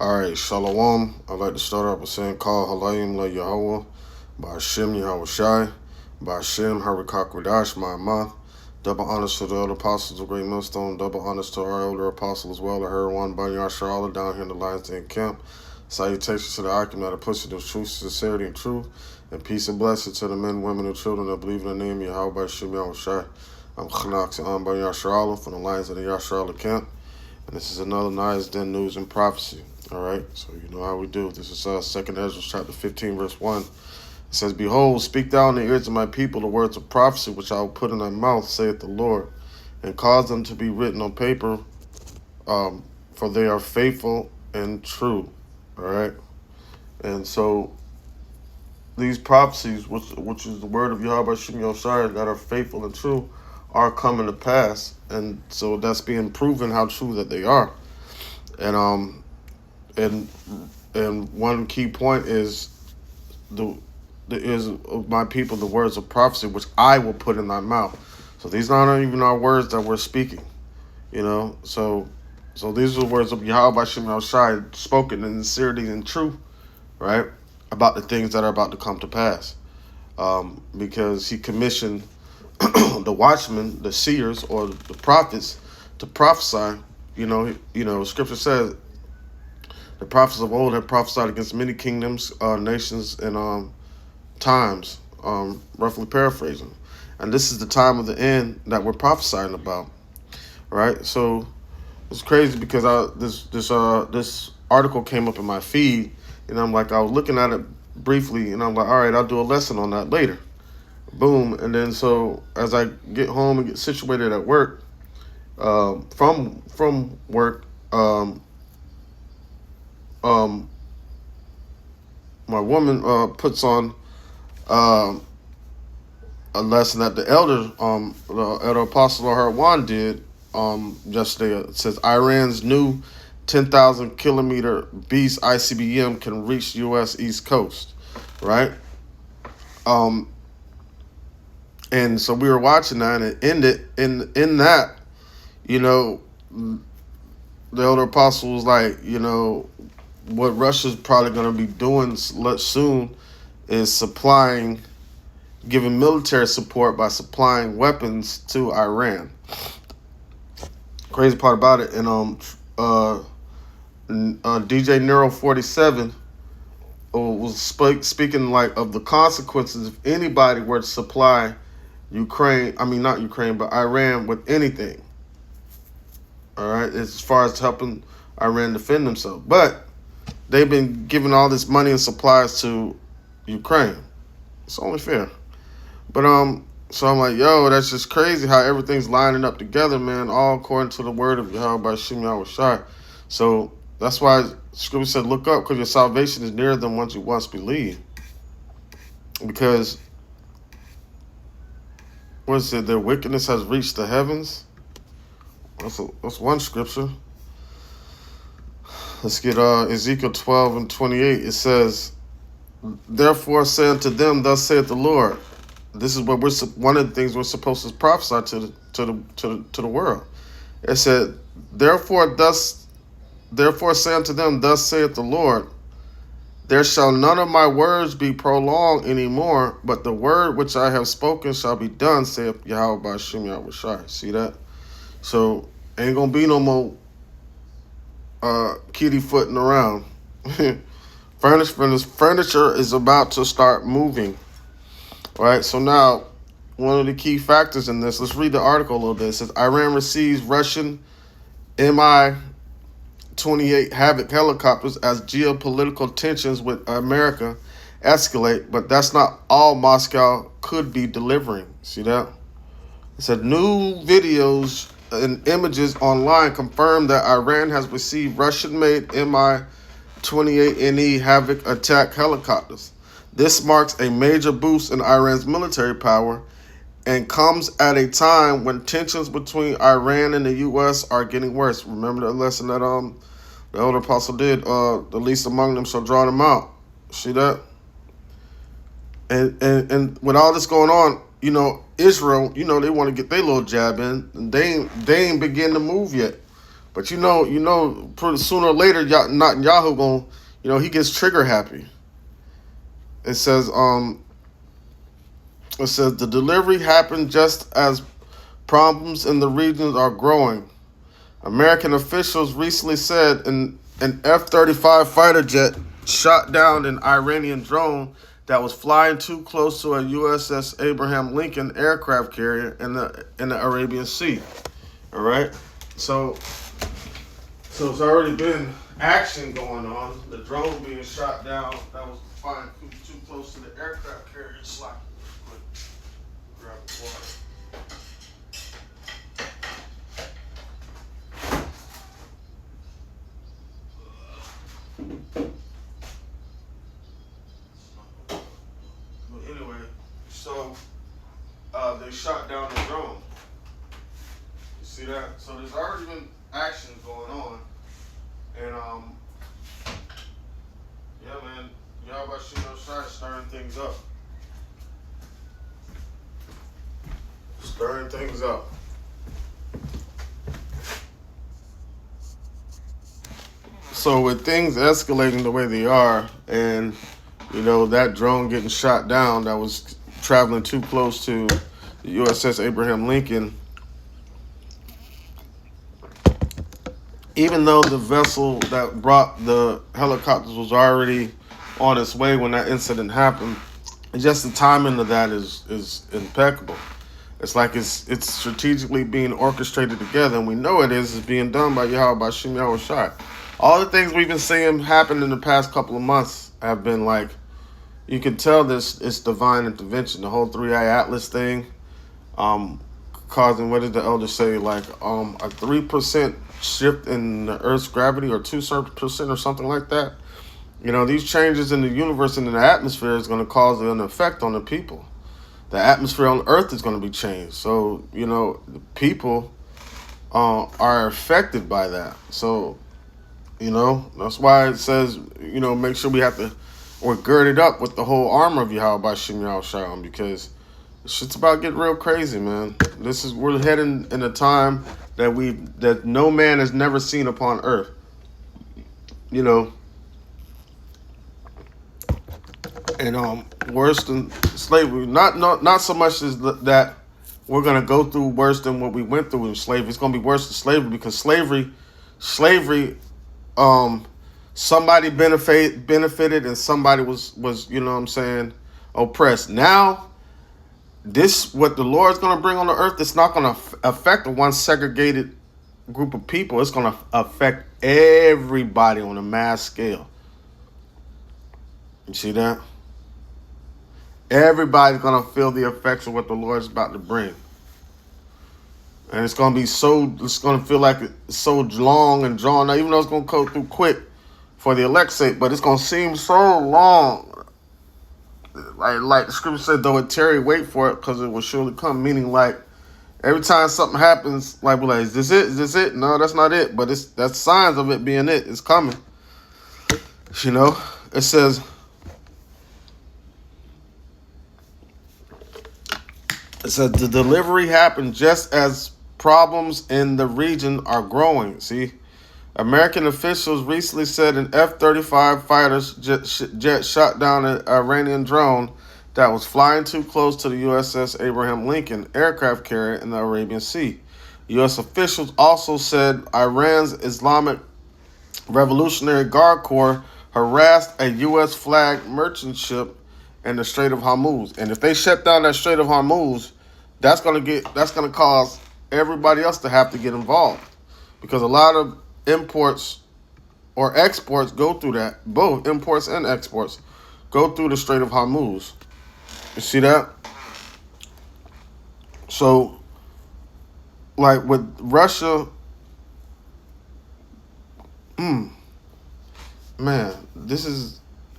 All right, Shalom. I'd like to start off with saying, Call Halayim La Yahweh, by Hashem Yahweh Shai, by Hashem Harikakwadash, my month. Double honors to the elder apostles of Great Millstone, double honors to our elder apostle as well, I heard one by Yasharallah down here in the Lions Den camp. Salutations to the Akim that are pushing the truth, sincerity, and truth, and peace and blessing to the men, women, and children that believe in the name of Yahweh by Hashem Yahweh Shai. I'm Chanak and by Yasharallah from the Lions of the Yasharallah camp. And this is another Lions Den news and prophecy. All right, so you know how we do. This is 2nd Ezra chapter 15, verse 1. It says, Behold, speak thou in the ears of my people the words of prophecy which I will put in thy mouth, saith the Lord, and cause them to be written on paper, for they are faithful and true. All right, and so these prophecies, which is the word of Yahweh Shem Yoshai, that are faithful and true, are coming to pass, and so that's being proven how true that they are. And one key point is of my people the words of prophecy which I will put in thy mouth. So these are not even our words that we're speaking, you know. So these are the words of Yahweh Shem Yoshai, spoken in sincerity and truth, right, about the things that are about to come to pass, because he commissioned the watchmen, the seers, or the prophets to prophesy. You know, Scripture says the prophets of old have prophesied against many kingdoms, nations, and times, roughly paraphrasing. And this is the time of the end that we're prophesying about, right? So it's crazy because this article came up in my feed, and I'm like, I was looking at it briefly, and I'm like, all right, I'll do a lesson on that later. Boom. And then so as I get home and get situated at work, from work, my woman puts on a lesson that the elder apostle Harwan did yesterday. It says Iran's new 10,000 kilometer beast ICBM can reach U.S. East Coast, right? And so we were watching that, and it ended in that, you know, the elder apostle was like, you know, what Russia's probably going to be doing soon is giving military support by supplying weapons to Iran. Crazy part about it, and DJ Nero 47 was speaking like of the consequences if anybody were to supply not Ukraine, but Iran with anything. All right, as far as helping Iran defend themselves, but they've been giving all this money and supplies to Ukraine. It's only fair. But so I'm like, yo, that's just crazy how everything's lining up together, man, all according to the word of Yahweh by Shem Yahweh Shai. So that's why Scripture said, look up, because your salvation is nearer than what you once believed. Because what is it? Their wickedness has reached the heavens. That's one scripture. Let's get Ezekiel 12 and 28. It says, Therefore say unto them, thus saith the Lord. This is what one of the things we're supposed to prophesy to the world. It said, Therefore say unto them, thus saith the Lord, there shall none of my words be prolonged any more, but the word which I have spoken shall be done, saith Yahweh by Shem Yahweh Shai. See that? So ain't gonna be no more kitty footing around. Furniture is about to start moving. All right, so now one of the key factors in this, let's read the article a little bit. It says Iran receives Russian Mi-28 Havoc helicopters as geopolitical tensions with America escalate, but that's not all Moscow could be delivering. See that? It said new videos and images online confirm that Iran has received Russian-made Mi-28 Havoc attack helicopters. This marks a major boost in Iran's military power and comes at a time when tensions between Iran and the U.S. are getting worse. Remember the lesson that the elder apostle did, the least among them shall draw them out. See that? And with all this going on, you know, Israel, you know, they want to get their little jab in, and they ain't begin to move yet. But pretty sooner or later, Netanyahu he gets trigger happy. It says the delivery happened just as problems in the region are growing. American officials recently said an F-35 fighter jet shot down an Iranian drone that was flying too close to a USS Abraham Lincoln aircraft carrier in the Arabian Sea. All right, so it's already been action going on. The drone being shot down that was flying too close to the aircraft carrier. Slide. Grab the water. But anyway, so they shot down the drone. You see that? So there's already been action going on, and yeah, man, y'all about stirring things up. Stirring things up. So with things escalating the way they are, and that drone getting shot down that was traveling too close to the USS Abraham Lincoln, even though the vessel that brought the helicopters was already on its way when that incident happened, just the timing of that is impeccable. It's like it's strategically being orchestrated together, and we know it is being done by Russian Mi-28. All the things we've been seeing happen in the past couple of months have been like, you can tell it's divine intervention. The whole 3i Atlas thing, causing, what did the elders say, like a 3% shift in the Earth's gravity, or 2% or something like that. These changes in the universe and in the atmosphere is going to cause an effect on the people. The atmosphere on Earth is going to be changed. So, the people are affected by that. So, that's why it says, make sure we're girded up with the whole armor of Russian Mi-28, because shit's about to get real crazy, man. We're heading in a time that no man has never seen upon Earth. And worse than slavery. Not so much as that we're gonna go through worse than what we went through in slavery. It's gonna be worse than slavery, because slavery, somebody benefited and somebody was oppressed. Now, what the Lord's gonna bring on the earth, it's not gonna affect one segregated group of people. It's gonna affect everybody on a mass scale. You see that? Everybody's gonna feel the effects of what the Lord's about to bring. And it's gonna feel like it's so long and drawn out, even though it's gonna go through quick for the elect's sake, but it's gonna seem so long. Like the scripture said, though it tarry, wait for it, because it will surely come. Meaning, like, every time something happens, like, we're like, is this it? Is this it? No, that's not it. But that's signs of it being it. It's coming. It says, the delivery happened just as problems in the region are growing. See, American officials recently said an F-35 fighter jet shot down an Iranian drone that was flying too close to the USS Abraham Lincoln aircraft carrier in the Arabian Sea. U.S. officials also said Iran's Islamic Revolutionary Guard Corps harassed a U.S. flagged merchant ship in the Strait of Hormuz. And if they shut down that Strait of Hormuz, that's gonna cause everybody else to have to get involved, because a lot of imports or exports go through that. Both imports and exports go through the Strait of Hormuz. You see that? So, like with Russia,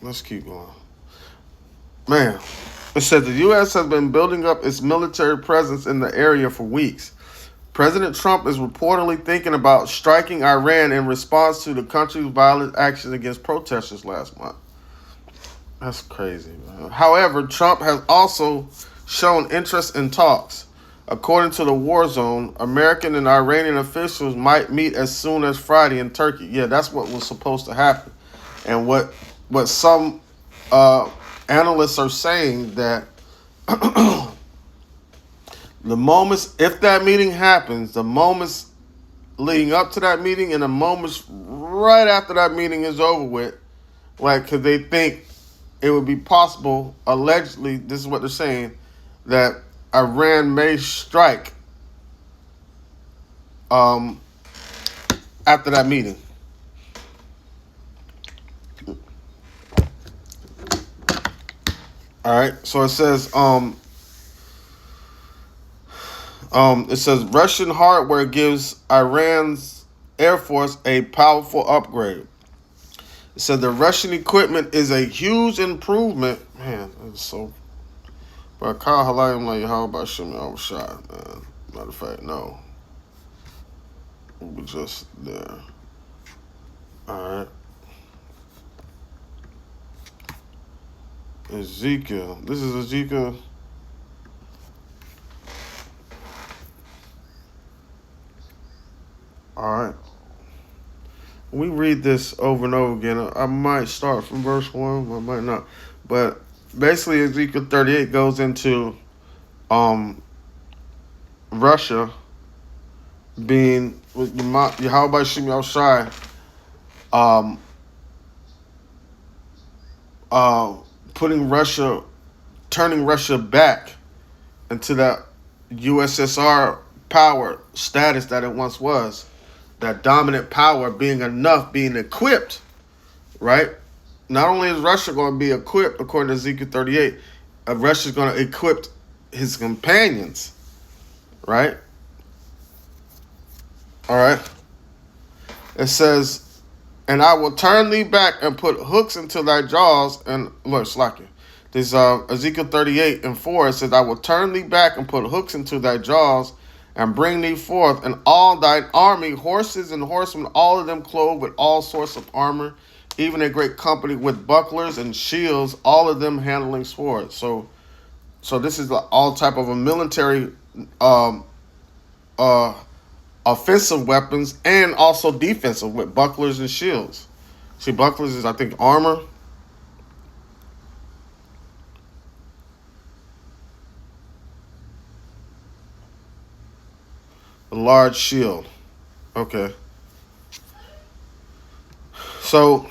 let's keep going. Man, it said the U.S. has been building up its military presence in the area for weeks. President Trump is reportedly thinking about striking Iran in response to the country's violent action against protesters last month. That's crazy, man. However, Trump has also shown interest in talks. According to the war zone, American and Iranian officials might meet as soon as Friday in Turkey. Yeah, that's what was supposed to happen. And what some analysts are saying that the moments, if that meeting happens, the moments leading up to that meeting and the moments right after that meeting is over with, like, because they think it would be possible, allegedly, this is what they're saying, that Iran may strike after that meeting. All right, so it says Russian hardware gives Iran's Air Force a powerful upgrade. It said the Russian equipment is a huge improvement. Man, that's so. But Kyle Halayim like how about Shimmy overshot, man. Matter of fact, no. We were just there. Alright. Ezekiel. This is Ezekiel. Alright. We read this over and over again. I might start from verse 1, I might not. But basically Ezekiel 38 goes into Russia being with Yahweh Shimi Shai turning Russia back into that USSR power status that it once was. That dominant power being enough, being equipped, right? Not only is Russia going to be equipped, according to Ezekiel 38, Russia's going to equip his companions, right? All right. It says, and I will turn thee back and put hooks into thy jaws. And look, slack it. This Ezekiel 38 and 4, it says, I will turn thee back and put hooks into thy jaws and bring thee forth, and all thine army, horses and horsemen, all of them clothed with all sorts of armor, even a great company with bucklers and shields, all of them handling swords. So this is all type of a military offensive weapons and also defensive with bucklers and shields. See, bucklers is, I think, armor. A large shield. Okay. So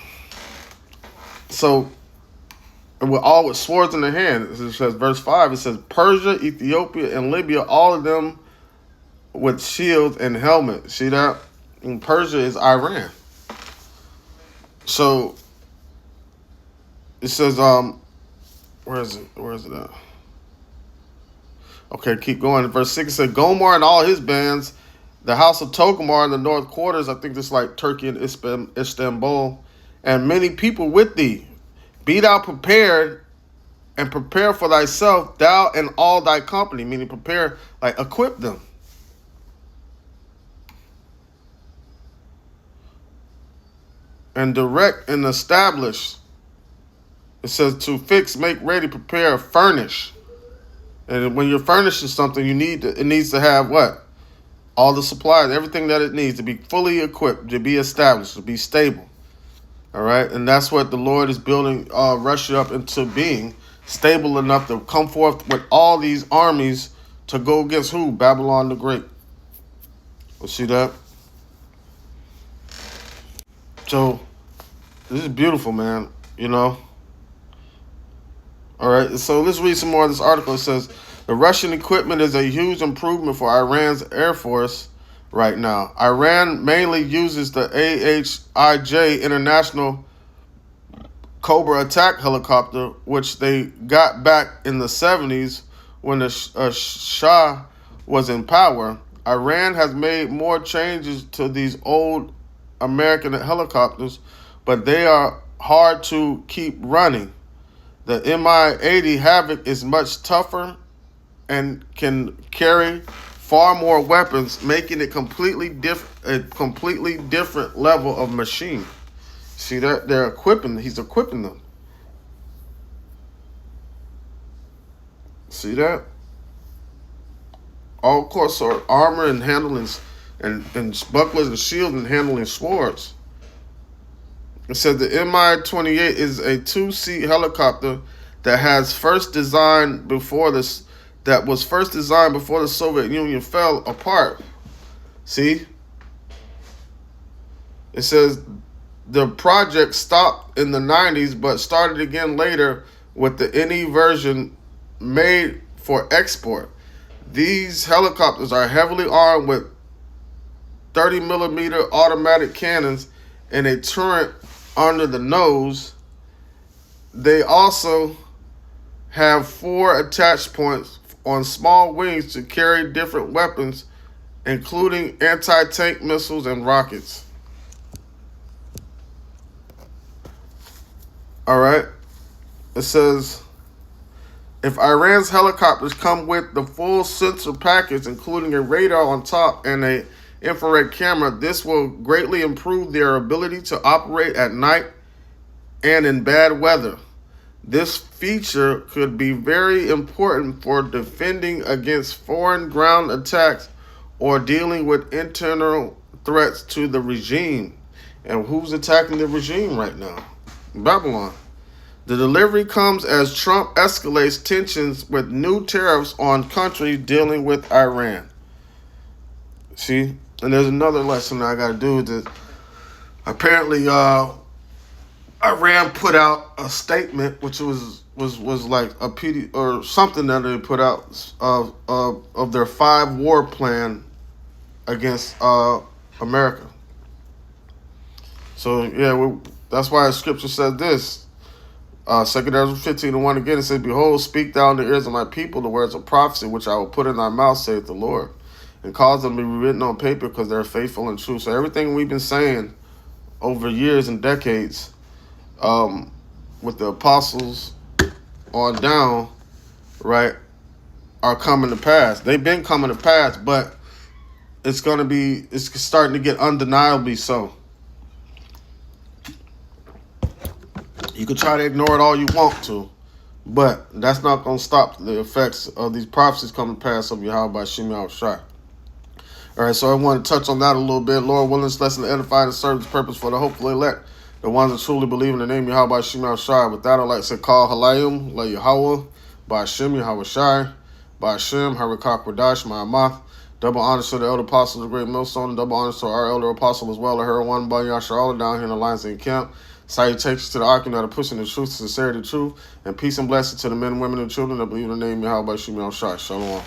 with all with swords in their hand. It says, verse 5, it says, Persia, Ethiopia, and Libya, all of them with shields and helmets. See that? And Persia is Iran. So it says, where is it at? Okay, keep going. Verse 6 said, Gomar and all his bands, the house of Togomar in the north quarters, I think this is like Turkey and Istanbul, and many people with thee. Be thou prepared and prepare for thyself, thou and all thy company, meaning prepare, like equip them. And direct and establish. It says to fix, make ready, prepare, furnish. And when you're furnishing something, it needs to have what? All the supplies, everything that it needs to be fully equipped, to be established, to be stable. All right? And that's what the Lord is building Russia up into being, stable enough to come forth with all these armies to go against who? Babylon the Great. You see that? So, this is beautiful, man. You know? All right, so let's read some more of this article. It says, the Russian equipment is a huge improvement for Iran's Air Force right now. Iran mainly uses the AHIJ International Cobra attack helicopter, which they got back in the 70s when the Shah was in power. Iran has made more changes to these old American helicopters, but they are hard to keep running. The Mi-28 Havoc is much tougher and can carry far more weapons, making it a completely different level of machine. See that? He's equipping them. See that? all course are armor and handling and bucklers and shields and handling swords. It said the Mi-28 is a two-seat helicopter that has first designed before this that was first designed before the Soviet Union fell apart. See? It says the project stopped in the 90s but started again later with the NE version made for export. These helicopters are heavily armed with 30mm automatic cannons and a turret under the nose. They also have 4 attach points on small wings to carry different weapons, including anti-tank missiles and rockets. All right. It says, if Iran's helicopters come with the full sensor package, including a radar on top and an infrared camera, this will greatly improve their ability to operate at night and in bad weather. This feature could be very important for defending against foreign ground attacks or dealing with internal threats to the regime. And who's attacking the regime right now? Babylon. The delivery comes as Trump escalates tensions with new tariffs on countries dealing with Iran. See? And there's another lesson I got to do. That apparently Iran put out a statement, which was like a PD or something that they put out of their 5 war plan against America. So yeah, that's why the scripture says this. 2 Ezra 15:1 again, it says, behold, speak thou in the ears of my people the words of prophecy, which I will put in thy mouth, saith the Lord, and cause them to be written on paper, because they're faithful and true. So everything we've been saying over years and decades, with the apostles on down, right, are coming to pass. They've been coming to pass, but it's starting to get undeniably so. You can try to ignore it all you want to, but that's not going to stop the effects of these prophecies coming to pass of Yahweh Shem Yahushai. All right, so I want to touch on that a little bit. Lord willing, this lesson to edify and serve this purpose for the hopefully elect, the ones that truly believe in the name Yahweh Shem Yahushai. With that, I'd like to say, call Halayim, La Yahweh, by Shem Yahushai, by Shem, Harikak Radash, Ma'amath. Double honors to the elder apostles of the great millstone, and double honors to our elder apostle as well, the her one by Yasharallah down here in the Lions Den camp. Salutations to the Ark that are pushing the truth, sincerity, the truth, and peace and blessing to the men, women, and children that believe in the name Yahweh Shem Yahushai. Shalom.